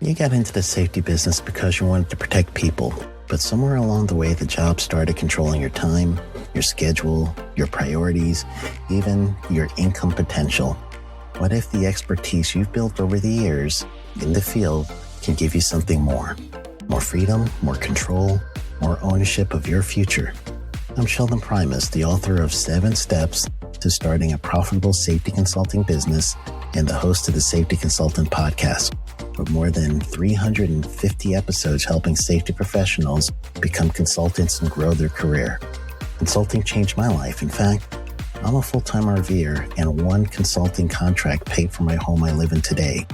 You got into the safety business because you wanted to protect people, but somewhere along the way, the job started controlling your time, your schedule, your priorities, even your income potential. What if the expertise you've built over the years in the field can give you something more? More freedom, more control, more ownership of your future. I'm Sheldon Primus, the author of 7 Steps to Starting a Profitable Safety Consulting Business and the host of the Safety Consultant Podcast, with more than 350 episodes helping safety professionals become consultants and grow their career. Consulting changed my life. In fact, I'm a full-time RVer, and one consulting contract paid for my home I live in today.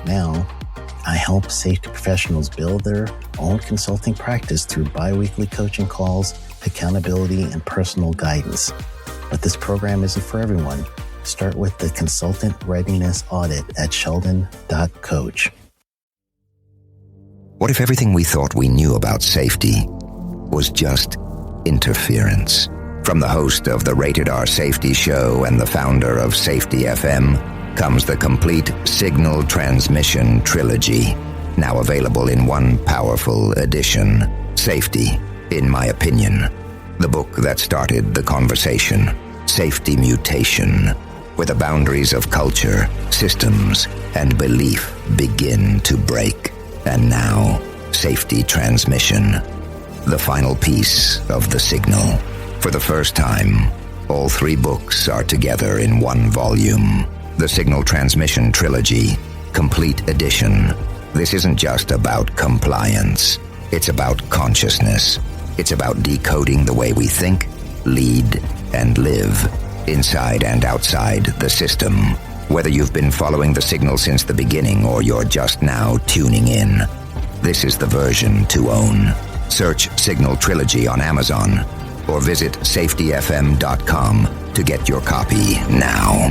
Now, I help safety professionals build their own consulting practice through bi-weekly coaching calls, accountability, and personal guidance. But this program isn't for everyone. Start with the Consultant Readiness Audit at sheldon.coach. What if everything we thought we knew about safety was just interference? From the host of the Rated R Safety Show and the founder of Safety FM comes the complete Signal Transmission Trilogy, now available in one powerful edition. Safety, in my opinion, the book that started the conversation. Safety Mutation, where the boundaries of culture, systems, and belief begin to break. And now, Safety Transmission, the final piece of the signal. For the first time, all 3 books are together in one volume. The Signal Transmission Trilogy, Complete Edition. This isn't just about compliance. It's about consciousness. It's about decoding the way we think, lead, and live, inside and outside the system. Whether you've been following the signal since the beginning or you're just now tuning in, this is the version to own. Search Signal Trilogy on Amazon or visit safetyfm.com to get your copy now.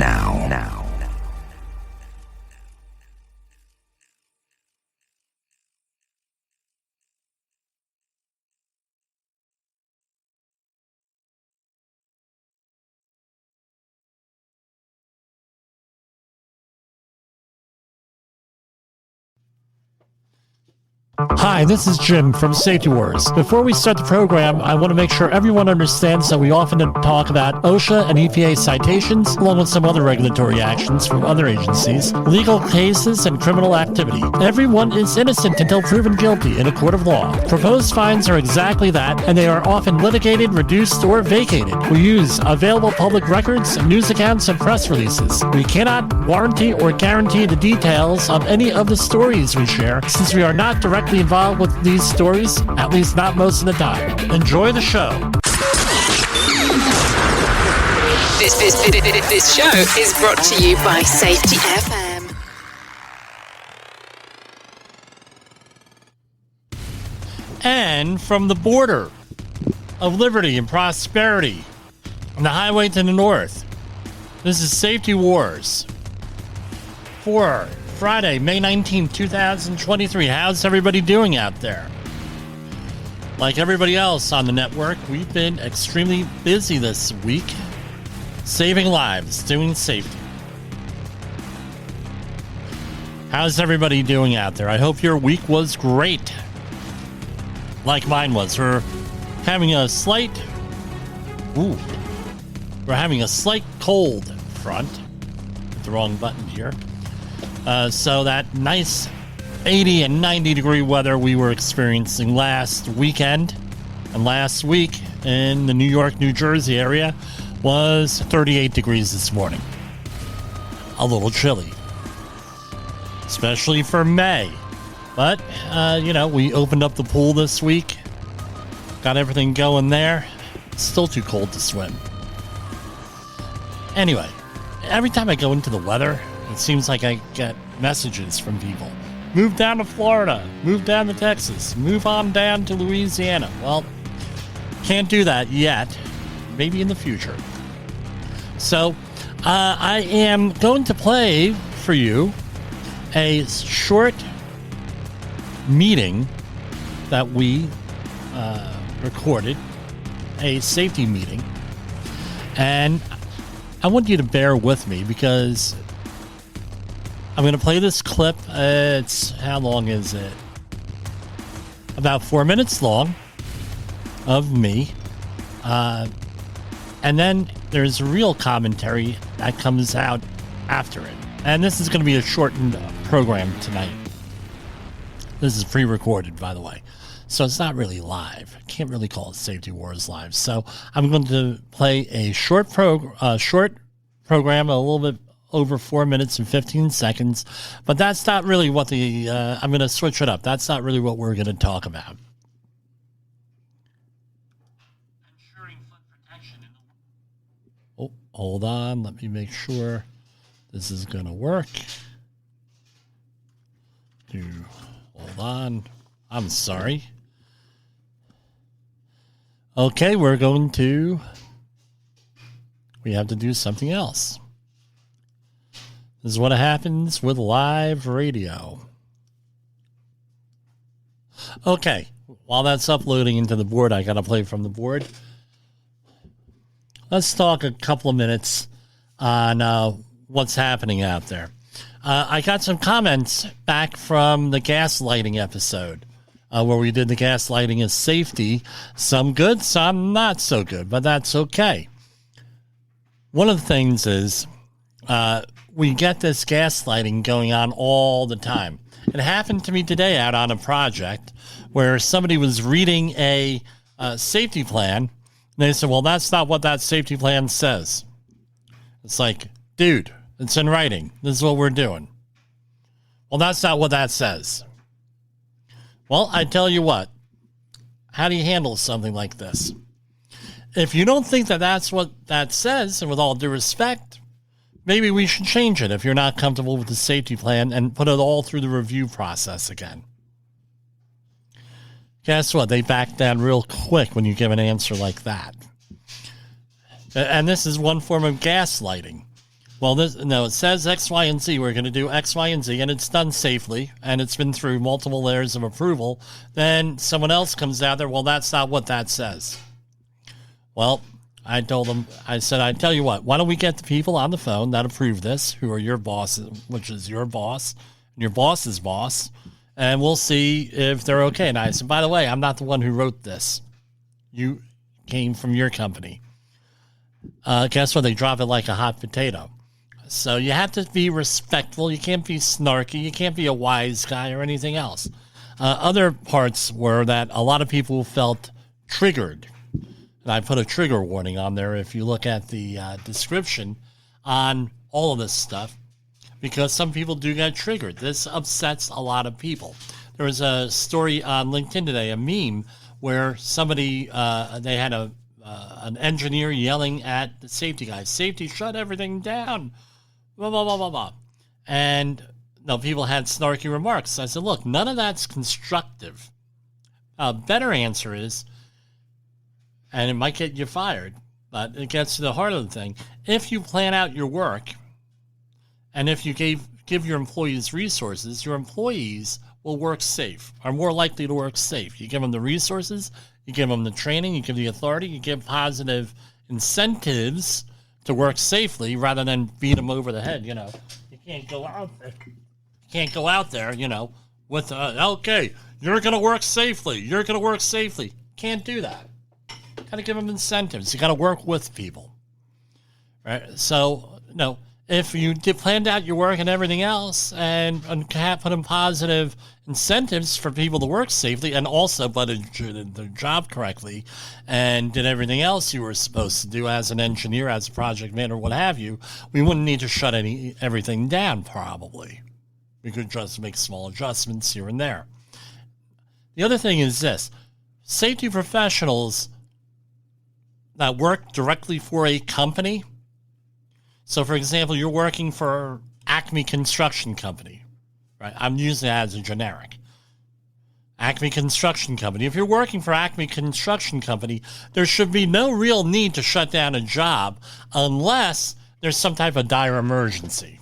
Hi, this is Jim from Safety Wars. Before we start the program, I want to make sure everyone understands that we often talk about OSHA and EPA citations, along with some other regulatory actions from other agencies, legal cases, and criminal activity. Everyone is innocent until proven guilty in a court of law. Proposed fines are exactly that, and they are often litigated, reduced, or vacated. We use available public records, news accounts, and press releases. We cannot warranty or guarantee the details of any of the stories we share, since we are not directly involved with these stories, at least not most of the time. Enjoy the show. This show is brought to you by Safety FM. And from the border of liberty and prosperity on the highway to the north, this is Safety Wars for Friday, May 19, 2023. How's everybody doing out there? Like everybody else on the network, we've been extremely busy this week, saving lives, doing safety. How's everybody doing out there? I hope your week was great, like mine was. We're having a slight cold front. Hit the wrong button here. So that nice 80 and 90 degree weather we were experiencing last weekend and last week in the New York, New Jersey area was 38 degrees this morning. A little chilly, especially for May. But, we opened up the pool this week, got everything going there. It's still too cold to swim. Anyway, every time I go into the weather, it seems like I get messages from people. Move down to Florida. Move down to Texas. Move on down to Louisiana. Well, can't do that yet. Maybe in the future. So, I am going to play for you a short meeting that we recorded, a safety meeting. And I want you to bear with me because I'm going to play this clip. How long is it? About 4 minutes long of me. And then there's real commentary that comes out after it. And this is going to be a shortened program tonight. This is pre-recorded, by the way. So it's not really live. I can't really call it Safety Wars live. So I'm going to play a short program, a little bit over 4 minutes and 15 seconds. But that's not really what I'm going to switch it up. That's not really what we're going to talk about. Oh, hold on. Let me make sure this is going to work. Hold on. I'm sorry. Okay, we have to do something else. This is what happens with live radio. Okay, while that's uploading into the board, I got to play from the board. Let's talk a couple of minutes on what's happening out there. I got some comments back from the gaslighting episode where we did the gaslighting as safety. Some good, some not so good, but that's okay. One of the things is we get this gaslighting going on all the time. It happened to me today out on a project where somebody was reading a safety plan. And they said, well, that's not what that safety plan says. It's like, dude, it's in writing. This is what we're doing. Well, that's not what that says. Well, I tell you what. How do you handle something like this? If you don't think that that's what that says, and with all due respect, maybe we should change it if you're not comfortable with the safety plan and put it all through the review process again. Guess what? They back down real quick when you give an answer like that. And this is one form of gaslighting. Well, it says X, Y, and Z. We're going to do X, Y, and Z, and it's done safely, and it's been through multiple layers of approval. Then someone else comes out there, well, that's not what that says. Well, I told them, I said, I tell you what, why don't we get the people on the phone that approve this, who are your bosses, which is your boss, and your boss's boss, and we'll see if they're okay. And I said, by the way, I'm not the one who wrote this. You came from your company. Guess what? They drop it like a hot potato. So you have to be respectful. You can't be snarky. You can't be a wise guy or anything else. Other parts were that a lot of people felt triggered. And I put a trigger warning on there if you look at the description on all of this stuff, because some people do get triggered. This upsets a lot of people. There was a story on LinkedIn today, a meme, where somebody, they had an engineer yelling at the safety guy, safety, shut everything down, blah, blah, blah, blah, blah. And people had snarky remarks. I said, look, none of that's constructive. A better answer is, and it might get you fired, but it gets to the heart of the thing. If you plan out your work, and if you give your employees resources, your employees will work safe, are more likely to work safe. You give them the resources, you give them the training, you give the authority, you give positive incentives to work safely rather than beat them over the head. You can't go out there. You can't go out there, with, okay, you're going to work safely. You're going to work safely. Can't do that. Got to give them incentives. You got to work with people. Right? So, if you planned out your work and everything else and put in positive incentives for people to work safely and also did their job correctly and did everything else you were supposed to do as an engineer, as a project manager, what have you, we wouldn't need to shut everything down probably. We could just make small adjustments here and there. The other thing is this. Safety professionals that work directly for a company. So, for example, you're working for Acme Construction Company, right? I'm using that as a generic. Acme Construction Company. If you're working for Acme Construction Company, there should be no real need to shut down a job unless there's some type of dire emergency.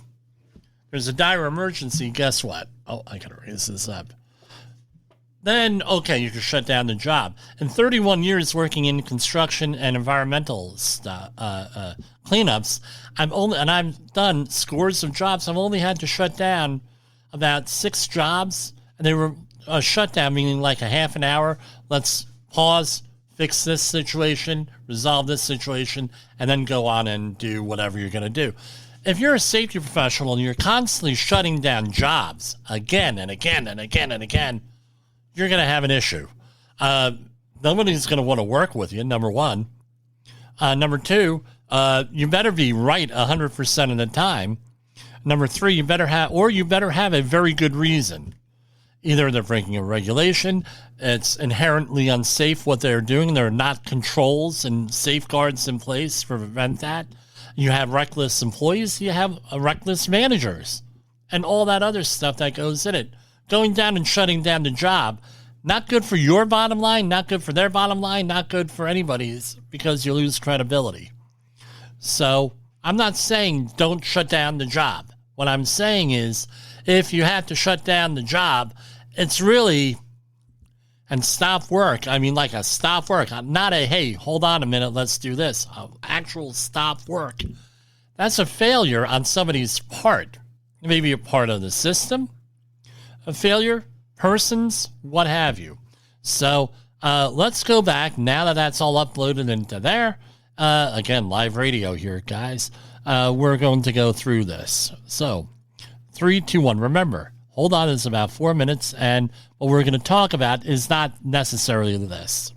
There's a dire emergency, guess what? Oh, I got to raise this up. then, okay, you can shut down the job. In 31 years working in construction and environmental cleanups, I've done scores of jobs. I've only had to shut down about 6 jobs, and they were a shutdown, meaning like a half an hour. Let's pause, fix this situation, resolve this situation, and then go on and do whatever you're going to do. If you're a safety professional and you're constantly shutting down jobs again and again and again and again, you're going to have an issue. Nobody's going to want to work with you, number one. Number two, you better be right 100% of the time. Number three, you better have a very good reason. Either they're breaking a regulation, it's inherently unsafe what they're doing, there are not controls and safeguards in place to prevent that. You have reckless employees, you have reckless managers, and all that other stuff that goes in it. Going down and shutting down the job, not good for your bottom line, not good for their bottom line, not good for anybody's, because you lose credibility. So I'm not saying don't shut down the job. What I'm saying is if you have to shut down the job, it's really, and stop work. I mean, like a stop work, not a, hey, hold on a minute, let's do this. Actual stop work. That's a failure on somebody's part. Maybe a part of the system, a failure, persons, what have you. So let's go back now that that's all uploaded into there. Again, live radio here, guys. We're going to go through this. So 3, 2, 1. Remember, hold on is about 4 minutes, and what we're going to talk about is not necessarily this.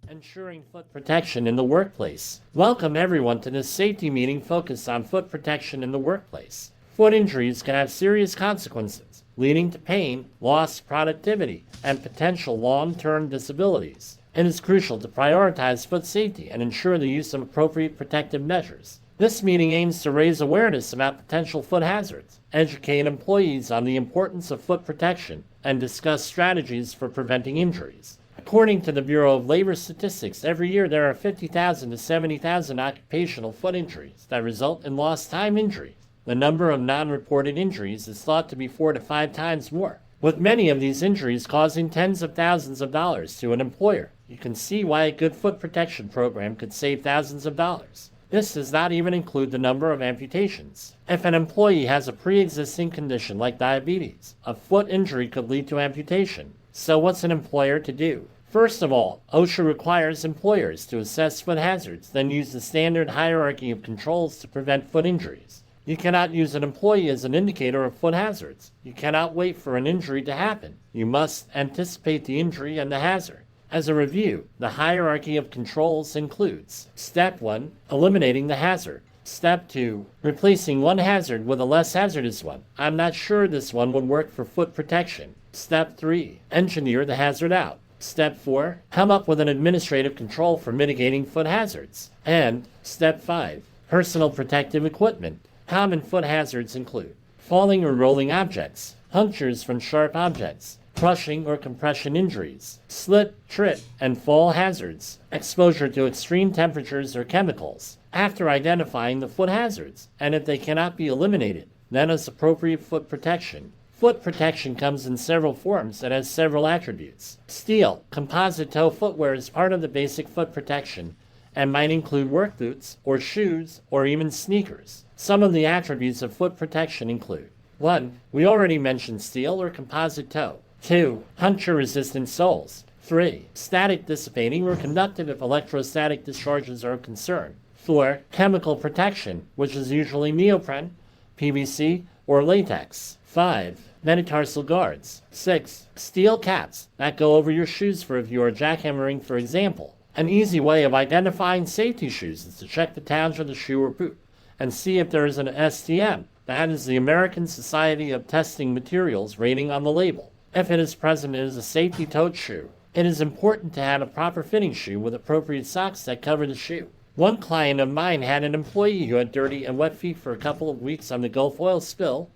Ensuring foot protection in the workplace. Welcome everyone to this safety meeting focused on foot protection in the workplace. Foot injuries can have serious consequences, leading to pain, lost productivity, and potential long-term disabilities. It is crucial to prioritize foot safety and ensure the use of appropriate protective measures. This meeting aims to raise awareness about potential foot hazards, educate employees on the importance of foot protection, and discuss strategies for preventing injuries. According to the Bureau of Labor Statistics, every year there are 50,000 to 70,000 occupational foot injuries that result in lost time injuries. The number of non-reported injuries is thought to be 4 to 5 times more, with many of these injuries causing tens of thousands of dollars to an employer. You can see why a good foot protection program could save thousands of dollars. This does not even include the number of amputations. If an employee has a pre-existing condition like diabetes, a foot injury could lead to amputation. So what's an employer to do? First of all, OSHA requires employers to assess foot hazards, then use the standard hierarchy of controls to prevent foot injuries. You cannot use an employee as an indicator of foot hazards. You cannot wait for an injury to happen. You must anticipate the injury and the hazard. As a review, the hierarchy of controls includes Step 1, eliminating the hazard. Step 2, replacing one hazard with a less hazardous one. I'm not sure this one would work for foot protection. Step 3, engineer the hazard out. Step 4, come up with an administrative control for mitigating foot hazards. And Step 5, personal protective equipment. Common foot hazards include falling or rolling objects, punctures from sharp objects, crushing or compression injuries, slip, trip, and fall hazards, exposure to extreme temperatures or chemicals. After identifying the foot hazards, and if they cannot be eliminated, then as appropriate foot protection. Foot protection comes in several forms and has several attributes. Steel, composite toe footwear is part of the basic foot protection and might include work boots or shoes or even sneakers. Some of the attributes of foot protection include 1. We already mentioned steel or composite toe. 2. Puncture-resistant soles. 3. Static dissipating or conductive if electrostatic discharges are of concern. 4. Chemical protection, which is usually neoprene, PVC, or latex. 5. Metatarsal guards. 6. Steel caps that go over your shoes for if you are jackhammering, for example. An easy way of identifying safety shoes is to check the tags of the shoe or boot and see if there is an STM, that is the American Society of Testing Materials, rating on the label. If it is present, it is a safety-toed shoe. It is important to have a proper fitting shoe with appropriate socks that cover the shoe. One client of mine had an employee who had dirty and wet feet for a couple of weeks on the Gulf oil spill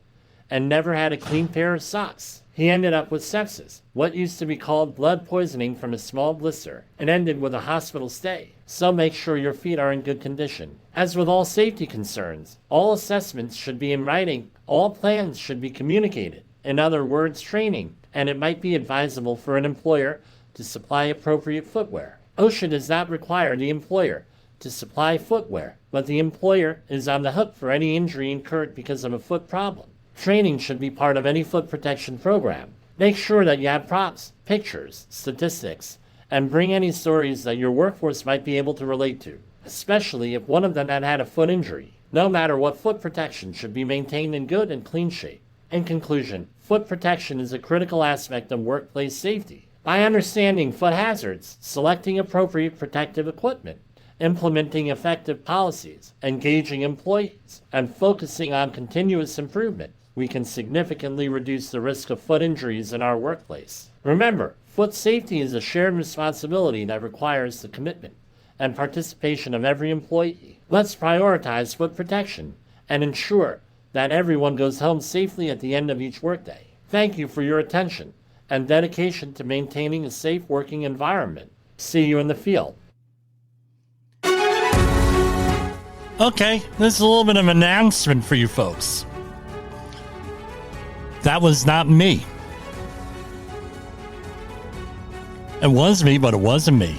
and never had a clean pair of socks. He ended up with sepsis, what used to be called blood poisoning from a small blister, and ended with a hospital stay. So make sure your feet are in good condition. As with all safety concerns, all assessments should be in writing. All plans should be communicated. In other words, training and it might be advisable for an employer to supply appropriate footwear. OSHA does not require the employer to supply footwear, but the employer is on the hook for any injury incurred because of a foot problem. Training should be part of any foot protection program. Make sure that you have props, pictures, statistics, and bring any stories that your workforce might be able to relate to, especially if one of them had a foot injury. No matter what, foot protection should be maintained in good and clean shape. In conclusion, foot protection is a critical aspect of workplace safety. By understanding foot hazards, selecting appropriate protective equipment, implementing effective policies, engaging employees, and focusing on continuous improvement, we can significantly reduce the risk of foot injuries in our workplace. Remember, foot safety is a shared responsibility that requires the commitment and participation of every employee. Let's prioritize foot protection and ensure that everyone goes home safely at the end of each workday. Thank you for your attention and dedication to maintaining a safe working environment. See you in the field. Okay, this is a little bit of an announcement for you folks. That was not me. It was me, but it wasn't me.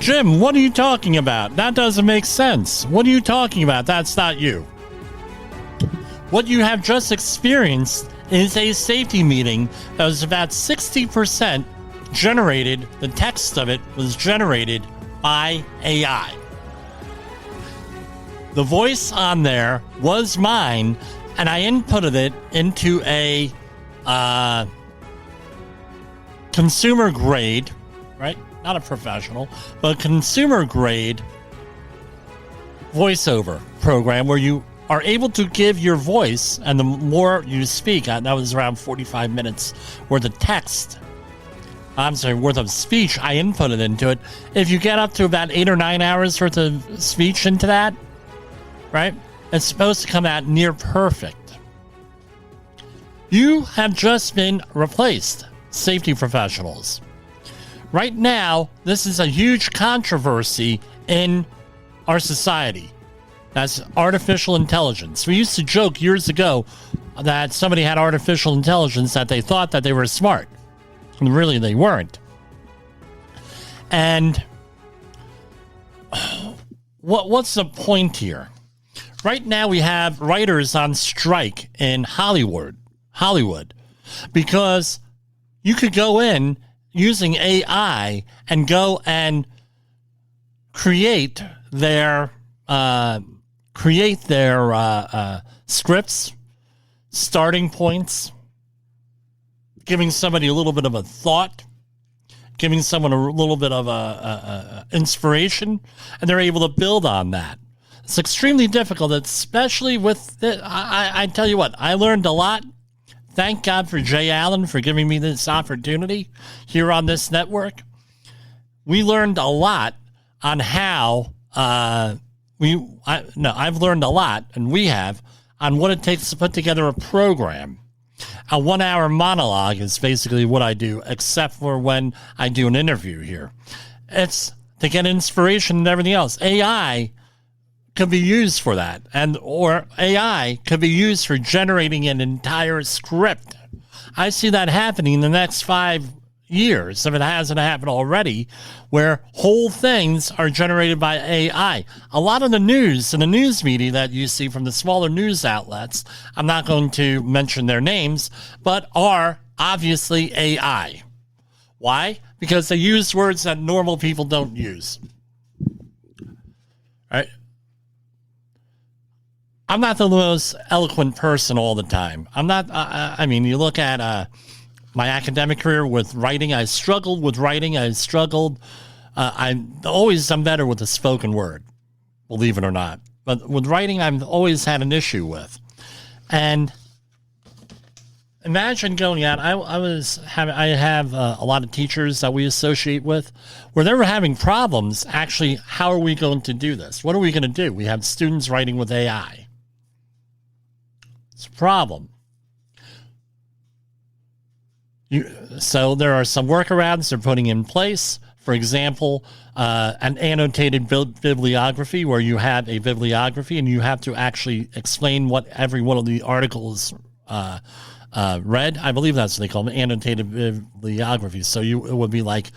Jim, what are you talking about? That doesn't make sense. What are you talking about? That's not you. What you have just experienced is a safety meeting that was about 60% generated, the text of it was generated by AI. The voice on there was mine, and I inputted it into a consumer grade, right? Not a professional, but a consumer grade voiceover program where you are able to give your voice, and the more you speak, that was around 45 minutes worth of text. Worth of speech I inputted into it. If you get up to about 8 or 9 hours worth of speech into that, right, it's supposed to come out near perfect. You have just been replaced, safety professionals. Right now, this is a huge controversy in our society. That's artificial intelligence. We used to joke years ago that somebody had artificial intelligence, that they thought that they were smart. And really, they weren't. And what's the point here? Right now, we have writers on strike in Hollywood, because you could go in using AI and go and create their scripts, starting points, giving somebody a little bit of a thought, giving someone a little bit of a inspiration, and they're able to build on that. It's extremely difficult, especially with I tell you what, I learned a lot. Thank God for Jay Allen for giving me this opportunity here on this network. We learned a lot on how I've learned a lot, and we have, on what it takes to put together a program. A 1 hour monologue is basically what I do, except for when I do an interview here. It's to get inspiration and everything else. AI could be used for that, or AI could be used for generating an entire script. I see that happening in the next 5 years, if it hasn't happened already, where whole things are generated by AI. A lot of the news and the news media that you see from the smaller news outlets, I'm not going to mention their names, but are obviously AI. Why? Because they use words that normal people don't use. Right? I'm not the most eloquent person all the time. I'm not, you look at my academic career with writing. I struggled with writing. I'm always done better with the spoken word, believe it or not. But with writing, I've always had an issue with. And imagine going out. I have a lot of teachers that we associate with where they were having problems. Actually, how are we going to do this? What are we going to do? We have students writing with AI. It's a problem. So there are some workarounds they're putting in place. For example, an annotated bibliography, where you have a bibliography and you have to actually explain what every one of the articles read. I believe that's what they call them, annotated bibliography. So it would be like,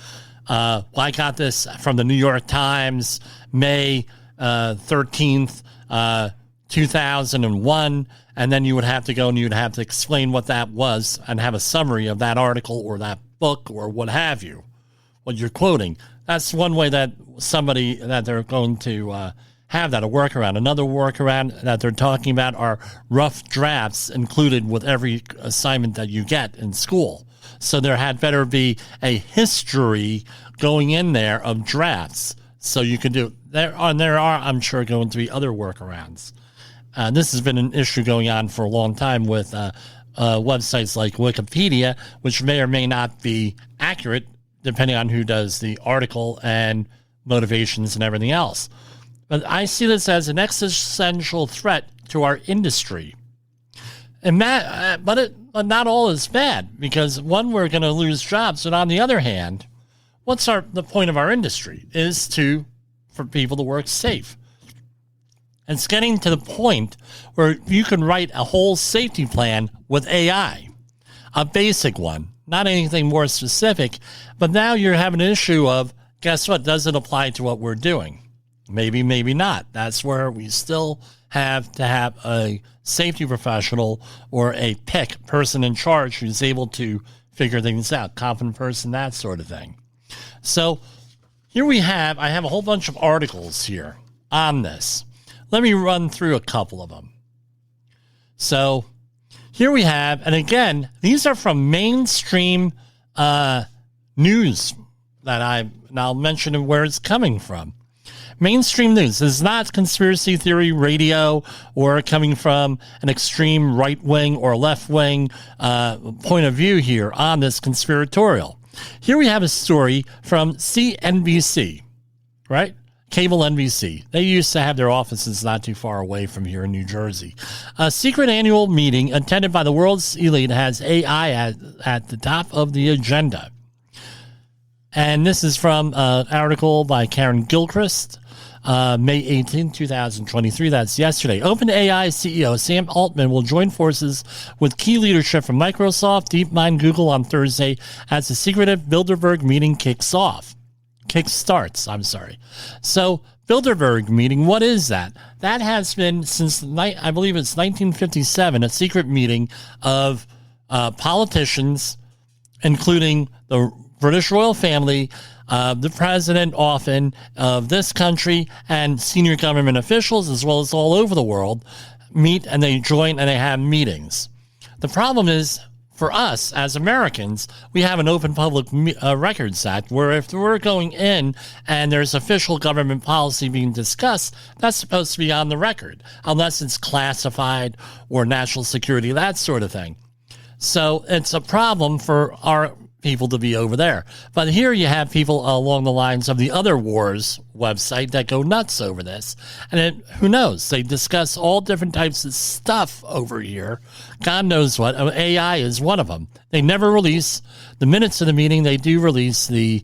well, I got this from the New York Times, May 13th, 2001, and then you would have to go and you'd have to explain what that was and have a summary of that article or that book or what have you, what you're quoting. That's one way that somebody that they're going to have that, a workaround. Another workaround that they're talking about are rough drafts included with every assignment that you get in school. So there had better be a history going in there of drafts so you can do it. There are, I'm sure, going to be other workarounds. This has been an issue going on for a long time with websites like Wikipedia, which may or may not be accurate depending on who does the article and motivations and everything else. But I see this as an existential threat to our industry. But not all is bad, because one, we're going to lose jobs, and on the other hand, the point of our industry is for people to work safe. It's getting to the point where you can write a whole safety plan with AI, a basic one, not anything more specific. But now you're having an issue of, guess what? Does it apply to what we're doing? Maybe, maybe not. That's where we still have to have a safety professional or a PIC, person in charge, who's able to figure things out, competent person, that sort of thing. So here I have a whole bunch of articles here on this. Let me run through a couple of them. So here we have, and again, these are from mainstream news and I'll mention where it's coming from. Mainstream news is not conspiracy theory radio or coming from an extreme right-wing or left-wing point of view here on this conspiratorial. Here we have a story from CNBC, right? Cable NBC. They used to have their offices not too far away from here in New Jersey. A secret annual meeting attended by the world's elite has AI at the top of the agenda. And this is from an article by Karen Gilchrist, May 18, 2023. That's yesterday. OpenAI CEO Sam Altman will join forces with key leadership from Microsoft, DeepMind, Google on Thursday as the secretive Bilderberg meeting kickstarts. So Bilderberg meeting, what is that? That has been since, I believe it's 1957, a secret meeting of politicians, including the British royal family, the president often of this country, and senior government officials, as well as all over the world, meet and they join and they have meetings. The problem is, for us as Americans, we have an Open Public Records Act where if we're going in and there's official government policy being discussed, that's supposed to be on the record, unless it's classified or national security, that sort of thing. So it's a problem for our people to be over there. But here you have people along the lines of the Other Wars website that go nuts over this. And who knows? They discuss all different types of stuff over here. God knows what. AI is one of them. They never release the minutes of the meeting. They do release the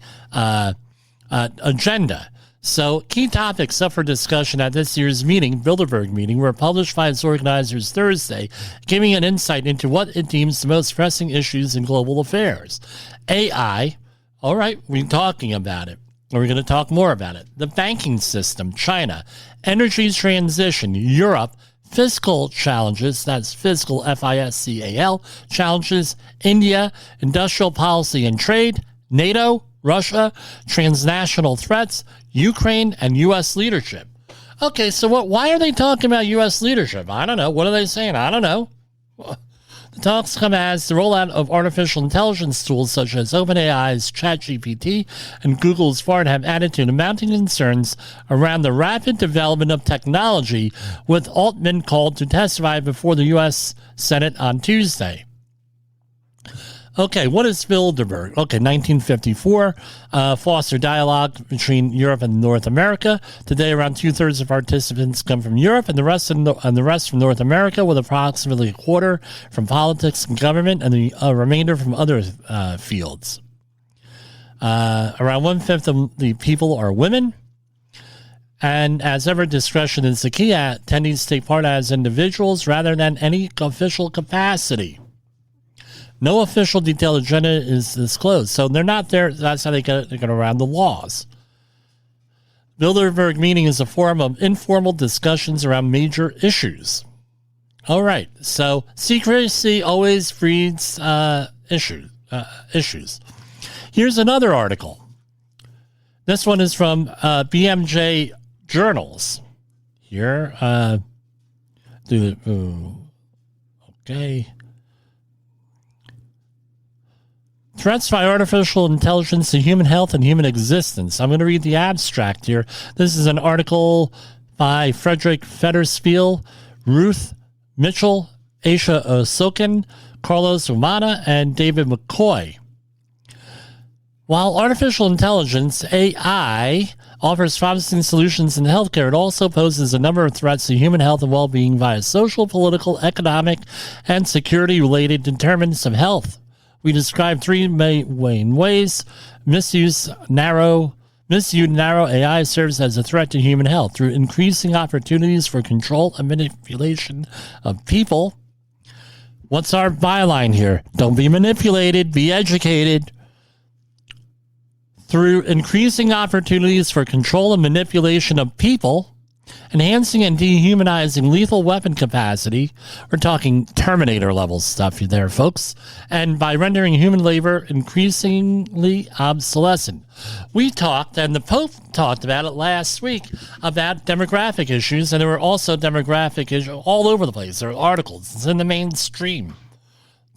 agenda. So key topics up for discussion at this year's meeting, Bilderberg meeting, were published by its organizers Thursday, giving an insight into what it deems the most pressing issues in global affairs. AI, all right, we're talking about it. We're going to talk more about it. The banking system, China, energy transition, Europe, fiscal challenges, that's fiscal, FISCAL, challenges, India, industrial policy and trade, NATO, Russia, transnational threats, Ukraine, and U.S. leadership. Okay, so why are they talking about U.S. leadership? I don't know. What are they saying? I don't know. The talks come as the rollout of artificial intelligence tools such as OpenAI's ChatGPT and Google's Bard have added to the mounting concerns around the rapid development of technology, with Altman called to testify before the U.S. Senate on Tuesday. Okay, what is Bilderberg? Okay, 1954, foster dialogue between Europe and North America. Today, around 2/3 of participants come from Europe, and the rest from North America, with approximately a quarter from politics and government, and the remainder from other fields. Around 1/5 of the people are women. And as ever, discretion is the key. Attendees take part as individuals rather than any official capacity. No official detailed agenda is disclosed. So they're not there. That's how they get around the laws. Bilderberg meeting is a forum of informal discussions around major issues. All right. So secrecy always breeds issues. Here's another article. This one is from BMJ Journals. Here. Okay. Threats by artificial intelligence to human health and human existence. I'm going to read the abstract here. This is an article by Frederick Federspiel, Ruth Mitchell, Aisha Osoken, Carlos Umana, and David McCoy. While artificial intelligence, AI, offers promising solutions in healthcare, it also poses a number of threats to human health and well-being via social, political, economic, and security-related determinants of health. We describe three main ways. Misused narrow AI serves as a threat to human health through increasing opportunities for control and manipulation of people. What's our byline here? Don't be manipulated, be educated. Through increasing opportunities for control and manipulation of people, enhancing and dehumanizing lethal weapon capacity. We're talking Terminator level stuff there, folks. And by rendering human labor increasingly obsolescent. We talked, and the Pope talked about it last week, about demographic issues, and there were also demographic issues all over the place. There are articles. It's in the mainstream.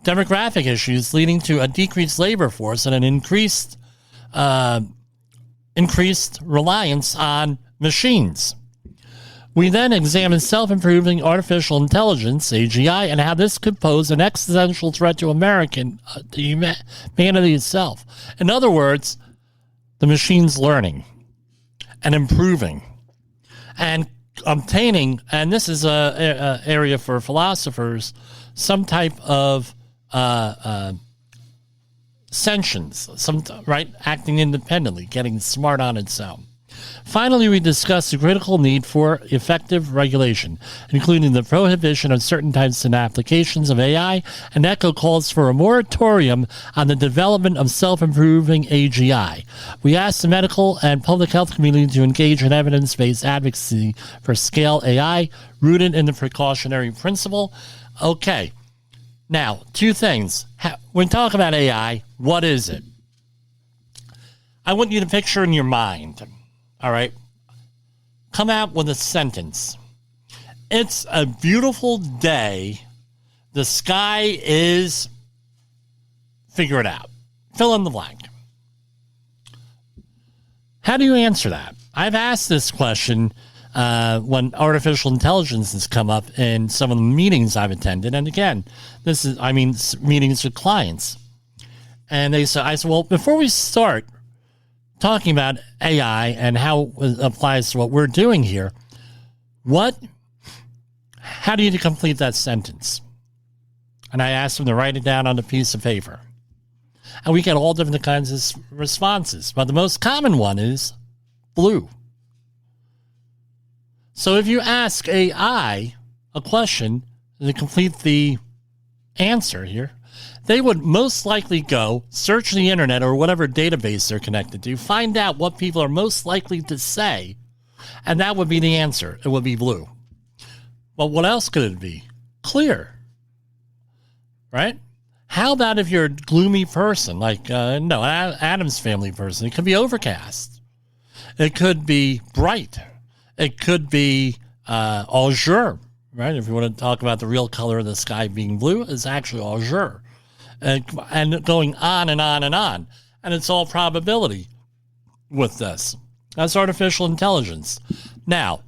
Demographic issues leading to a decreased labor force and an increased reliance on machines. We then examine self-improving artificial intelligence, AGI, and how this could pose an existential threat to humanity itself. In other words, the machine's learning and improving and obtaining, and this is a area for philosophers, some type of sentience, acting independently, getting smart on its own. Finally, we discuss the critical need for effective regulation, including the prohibition of certain types and applications of AI, and ECHO calls for a moratorium on the development of self-improving AGI. We asked the medical and public health community to engage in evidence-based advocacy for scale AI, rooted in the precautionary principle. Okay, now, two things. When we talk about AI, what is it? I want you to picture in your mind. All right. Come out with a sentence. It's a beautiful day. The sky is, figure it out. Fill in the blank. How do you answer that? I've asked this question when artificial intelligence has come up in some of the meetings I've attended. And again, meetings with clients. And I said, well, before we start talking about AI and how it applies to what we're doing here, how do you complete that sentence? And I asked them to write it down on a piece of paper. And we get all different kinds of responses. But the most common one is blue. So if you ask AI a question to complete the answer here, they would most likely go search the internet or whatever database they're connected to, find out what people are most likely to say, and that would be the answer. It would be blue. Well, what else could it be? Clear. Right? How about if you're a gloomy person, like, Adam's family person? It could be overcast. It could be bright. It could be azure, right? If you want to talk about the real color of the sky being blue, it's actually azure. And going on and on and on. And it's all probability with this. That's artificial intelligence. Now,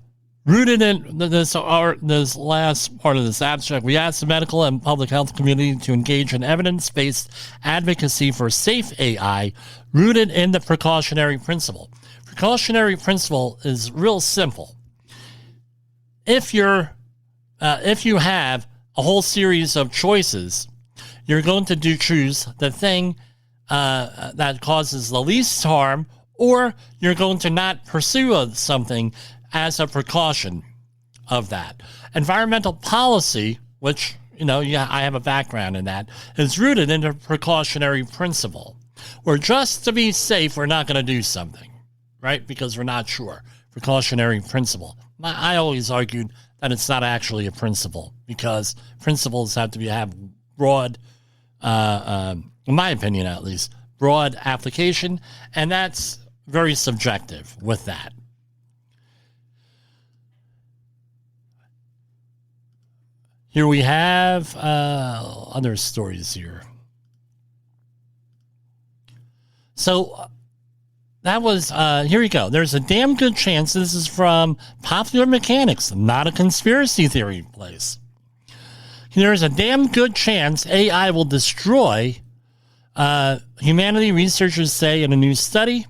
rooted in this last part of this abstract, we asked the medical and public health community to engage in evidence-based advocacy for safe AI rooted in the precautionary principle. Precautionary principle is real simple. If you have a whole series of choices, you're going to choose the thing that causes the least harm, or you're going to not pursue something as a precaution of that. Environmental policy, which I have a background in that, is rooted in a precautionary principle. Where just to be safe, we're not going to do something, right? Because we're not sure. Precautionary principle. I always argued that it's not actually a principle, because principles have to have broad, in my opinion at least, broad application, and that's very subjective with that. Here we have other stories here. So that was, here we go. There's a damn good chance, this is from Popular Mechanics, not a conspiracy theory place. There's a damn good chance AI will destroy humanity, researchers say in a new study.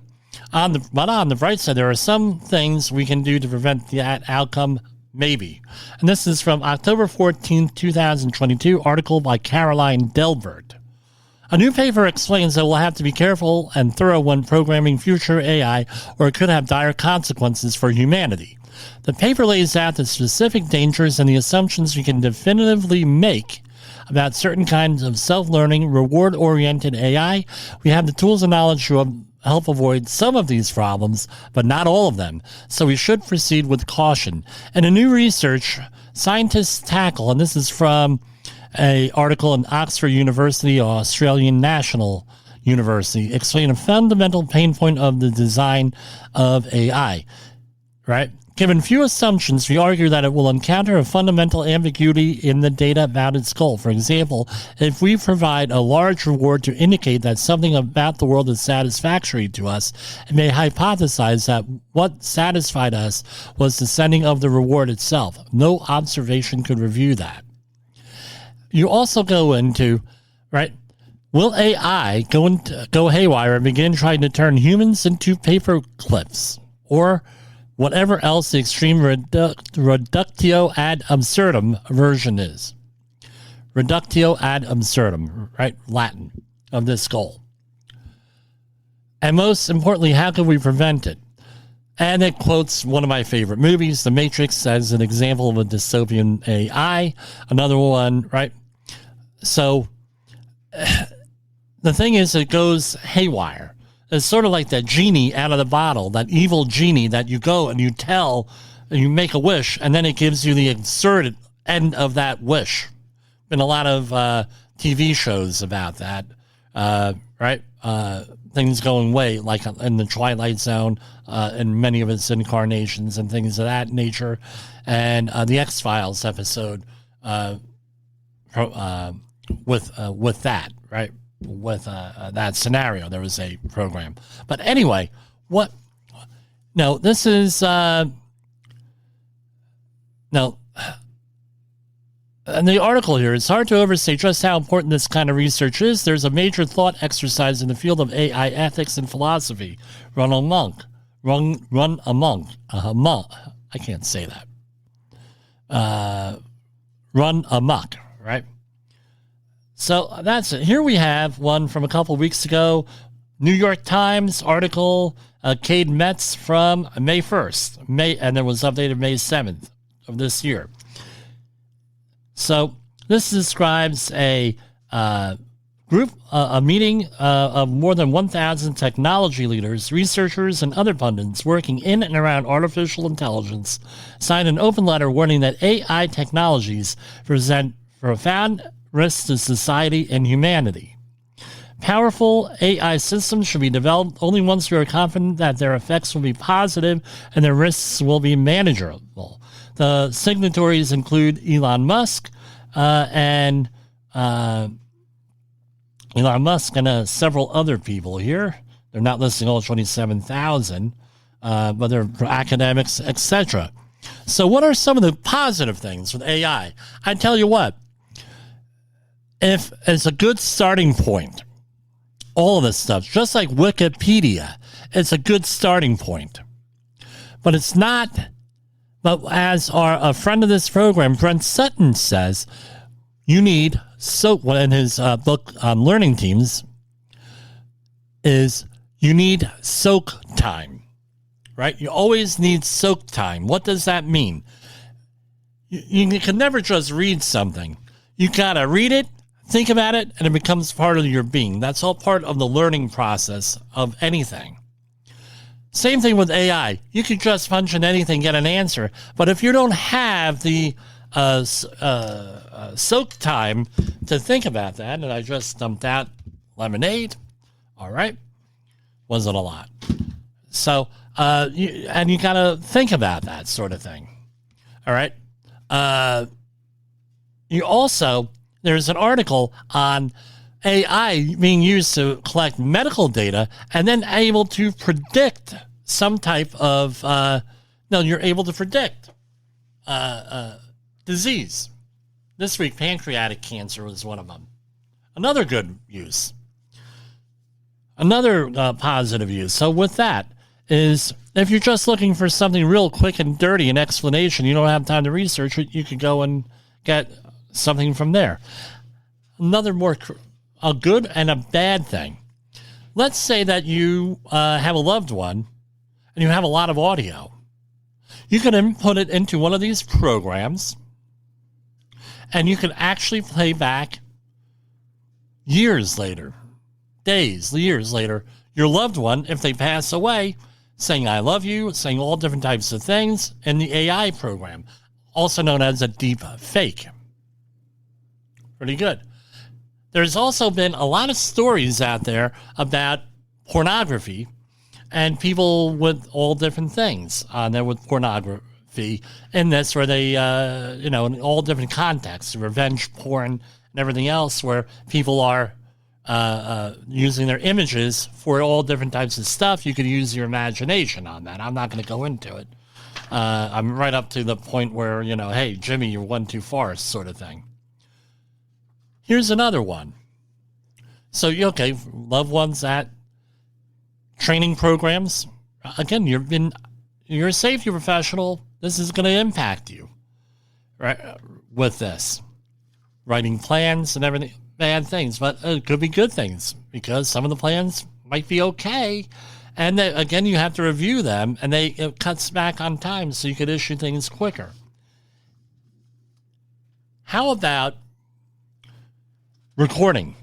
But on the bright side, there are some things we can do to prevent that outcome, maybe. And this is from October 14th, 2022, article by Caroline Delbert. A new paper explains that we'll have to be careful and thorough when programming future AI, or it could have dire consequences for humanity. The paper lays out the specific dangers and the assumptions we can definitively make about certain kinds of self-learning, reward-oriented AI. We have the tools and knowledge to help avoid some of these problems, but not all of them. So we should proceed with caution. In a new research, scientists tackle, and this is from an article in Oxford University, Australian National University, explain a fundamental pain point of the design of AI, right? Given few assumptions, we argue that it will encounter a fundamental ambiguity in the data about its goal. For example, if we provide a large reward to indicate that something about the world is satisfactory to us, it may hypothesize that what satisfied us was the sending of the reward itself. No observation could review that. You also go into, right, will AI go haywire and begin trying to turn humans into paper clips, or whatever else the extreme reductio ad absurdum version is? Reductio ad absurdum, right? Latin, of this goal. And most importantly, how can we prevent it? And it quotes one of my favorite movies, The Matrix, as an example of a dystopian AI. Another one, right? So the thing is, it goes haywire. It's sort of like that genie out of the bottle, that evil genie that you go and you tell, and you make a wish, and then it gives you the absurd end of that wish. Been a lot of TV shows about that, right? Things going way, like in the Twilight Zone, in many of its incarnations and things of that nature, and the X-Files episode with that, right? With that scenario, there was a program. But anyway, this is and the article here, it's hard to overstate just how important this kind of research is. There's a major thought exercise in the field of AI ethics and philosophy run amok. I can't say that. Run amok, right? So that's it. Here we have one from a couple weeks ago, New York Times article, Cade Metz from May 1st, and it was updated May 7th of this year. So this describes a meeting of more than 1,000 technology leaders, researchers, and other pundits working in and around artificial intelligence signed an open letter warning that AI technologies present profound risks to society and humanity. Powerful AI systems should be developed only once we are confident that their effects will be positive and their risks will be manageable. The signatories include Elon Musk and several other people here. They're not listing all 27,000, but they're academics, etc. So what are some of the positive things with AI? I tell you what, if it's a good starting point, all of this stuff, just like Wikipedia, it's a good starting point. But it's not, but as a friend of this program, Brent Sutton, says, you need, in his book on learning teams, is you need soak time, right? You always need soak time. What does that mean? You can never just read something. You got to read it, think about it, and it becomes part of your being. That's all part of the learning process of anything. Same thing with AI. You can just punch in anything, get an answer. But if you don't have the soak time to think about that, and I just dumped out lemonade, all right, wasn't a lot. So, you got to think about that sort of thing. All right. There's an article on AI being used to collect medical data and then able to predict some type of, you're able to predict disease. This week, pancreatic cancer was one of them. Another good use. Another positive use. So with that is, if you're just looking for something real quick and dirty, an explanation, you don't have time to research it, you could go and get something from there. A good and a bad thing. Let's say that you have a loved one and you have a lot of audio. You can input it into one of these programs and you can actually play back years later, days, years later, your loved one, if they pass away, saying I love you, saying all different types of things in the AI program, also known as a deep fake. Pretty good. There's also been a lot of stories out there about pornography and people with all different things on there with pornography in this, where they, in all different contexts, revenge porn and everything else, where people are using their images for all different types of stuff. You could use your imagination on that. I'm not going to go into it. I'm right up to the point where, hey, Jimmy, you're one too far sort of thing. Here's another one. So, loved ones at training programs. Again, you're a safety professional. This is going to impact you, right? With this, writing plans and everything, bad things, but it could be good things because some of the plans might be okay. And then, again, you have to review them, and it cuts back on time so you could issue things quicker. How about recording?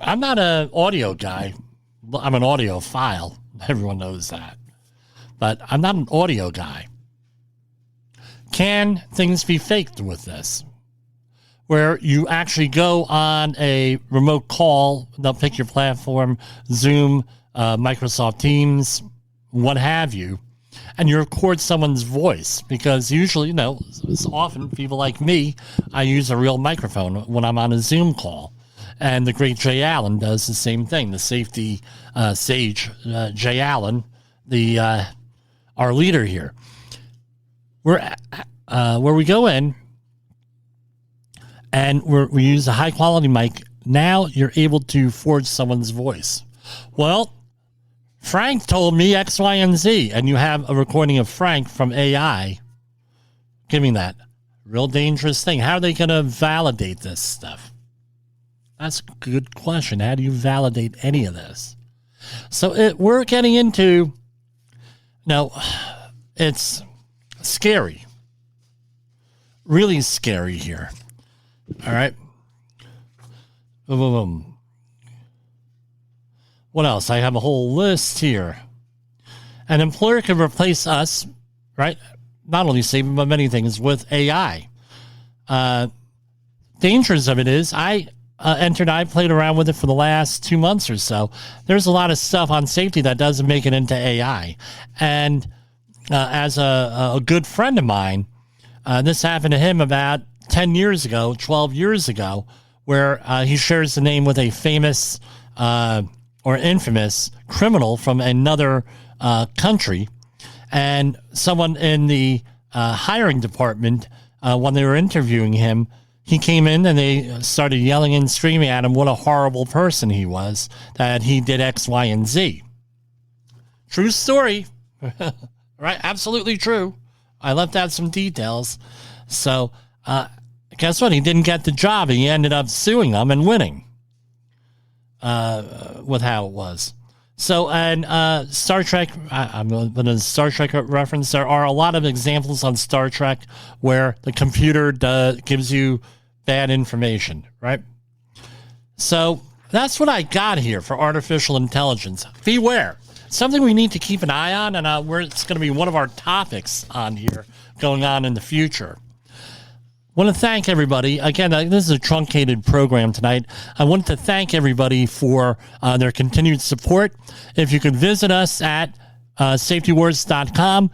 I'm not an audio guy. I'm an audiophile. Everyone knows that. But I'm not an audio guy. Can things be faked with this? Where you actually go on a remote call, they'll pick your platform, Zoom, Microsoft Teams, what have you, and you record someone's voice, because usually, it's often people like me, I use a real microphone when I'm on a Zoom call. And the great Jay Allen does the same thing. The safety sage, Jay Allen, our leader here. Where we go in and we use a high quality mic. Now you're able to forge someone's voice. Well, Frank told me X, Y, and Z, and you have a recording of Frank from AI. Give me that. Real dangerous thing. How are they going to validate this stuff? That's a good question. How do you validate any of this? So we're getting into, it's scary. Really scary here. All right. Boom, boom, boom. What else? I have a whole list here. An employer can replace us, right? Not only saving, but many things with AI. Dangers of it is, I played around with it for the last 2 months or so. There's a lot of stuff on safety that doesn't make it into AI. And as a good friend of mine, this happened to him about 10 years ago, 12 years ago, where he shares the name with a famous or infamous criminal from another country. And someone in the hiring department, when they were interviewing him, he came in and they started yelling and screaming at him what a horrible person he was, that he did X, Y, and Z. True story. Right? Absolutely true. I left out some details. So, guess what? He didn't get the job. He ended up suing them and winning with how it was. So, and Star Trek, I'm going to Star Trek reference. There are a lot of examples on Star Trek where the computer gives you bad information, right? So that's what I got here for artificial intelligence. Beware. Something we need to keep an eye on, and it's going to be one of our topics on here going on in the future. I want to thank everybody. Again, this is a truncated program tonight. I want to thank everybody for their continued support. If you could visit us at safetywars.com,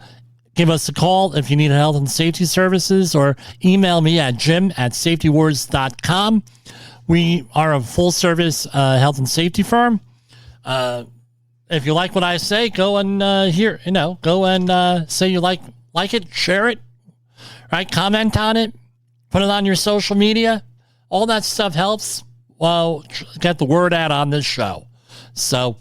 give us a call if you need health and safety services, or email me at jim@safetywars.com. We are a full-service health and safety firm. If you like what I say, go and go and say you like it, share it, right? Comment on it, put it on your social media. All that stuff helps. Well, get the word out on this show. So,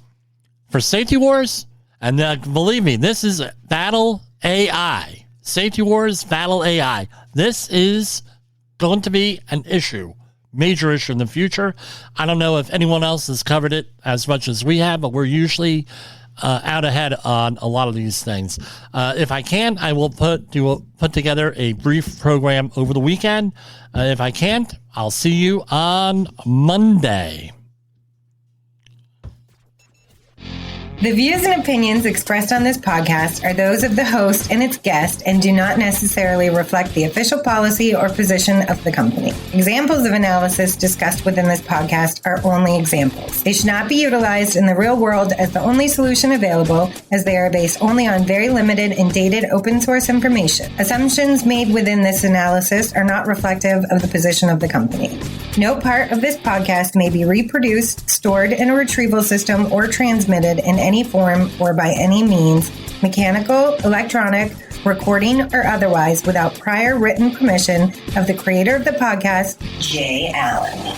for Safety Wars, and believe me, this is Battle AI. Safety Wars, Battle AI. This is going to be an issue. Major issue in the future. I don't know if anyone else has covered it as much as we have, but we're usually out ahead on a lot of these things. If I can, I will put together a brief program over the weekend. If I can't, I'll see you on Monday. The views and opinions expressed on this podcast are those of the host and its guest and do not necessarily reflect the official policy or position of the company. Examples of analysis discussed within this podcast are only examples. They should not be utilized in the real world as the only solution available, as they are based only on very limited and dated open source information. Assumptions made within this analysis are not reflective of the position of the company. No part of this podcast may be reproduced, stored in a retrieval system, or transmitted in any form or by any means, mechanical, electronic, recording, or otherwise, without prior written permission of the creator of the podcast, Jay Allen.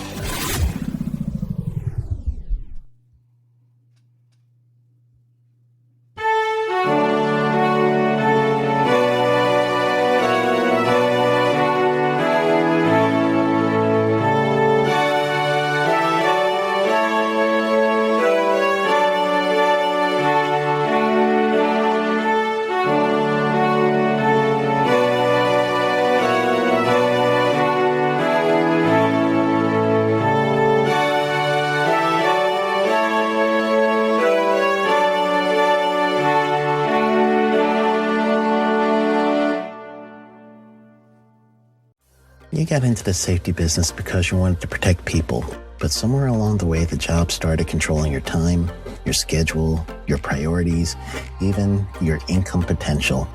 You got into the safety business because you wanted to protect people, but somewhere along the way, the job started controlling your time, your schedule, your priorities, even your income potential.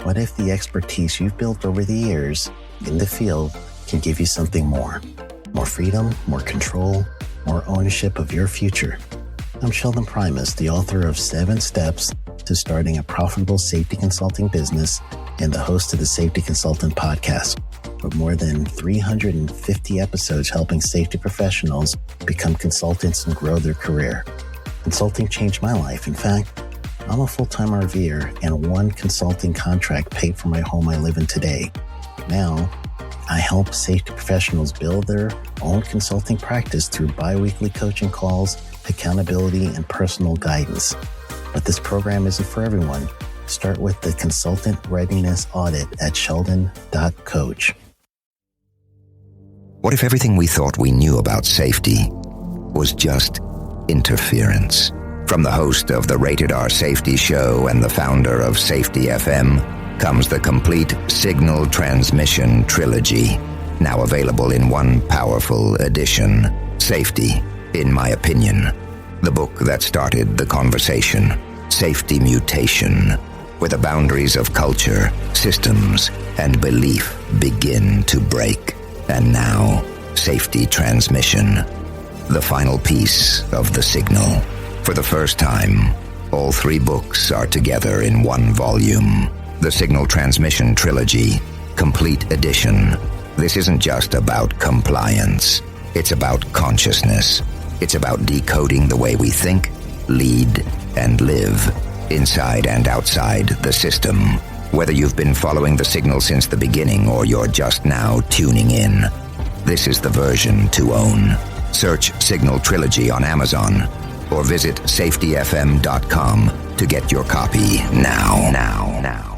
What if the expertise you've built over the years in the field can give you something more? More freedom, more control, more ownership of your future. I'm Sheldon Primus, the author of 7 Steps to Starting a Profitable Safety Consulting Business and the host of the Safety Consultant Podcast, with more than 350 episodes helping safety professionals become consultants and grow their career. Consulting changed my life. In fact, I'm a full-time RVer, and one consulting contract paid for my home I live in today. Now, I help safety professionals build their own consulting practice through bi-weekly coaching calls, accountability, and personal guidance. But this program isn't for everyone. Start with the Consultant Readiness Audit at sheldon.coach. What if everything we thought we knew about safety was just interference? From the host of the Rated R Safety Show and the founder of Safety FM comes the complete signal transmission trilogy, now available in one powerful edition. Safety, in my opinion, the book that started the conversation. Safety Mutation, where the boundaries of culture, systems, and belief begin to break. And now, Safety Transmission, the final piece of the signal. For the first time, all 3 books are together in one volume. The Signal Transmission Trilogy, Complete Edition. This isn't just about compliance. It's about consciousness. It's about decoding the way we think, lead, and live, inside and outside the system. Whether you've been following the signal since the beginning or you're just now tuning in, this is the version to own. Search Signal Trilogy on Amazon or visit safetyfm.com to get your copy now.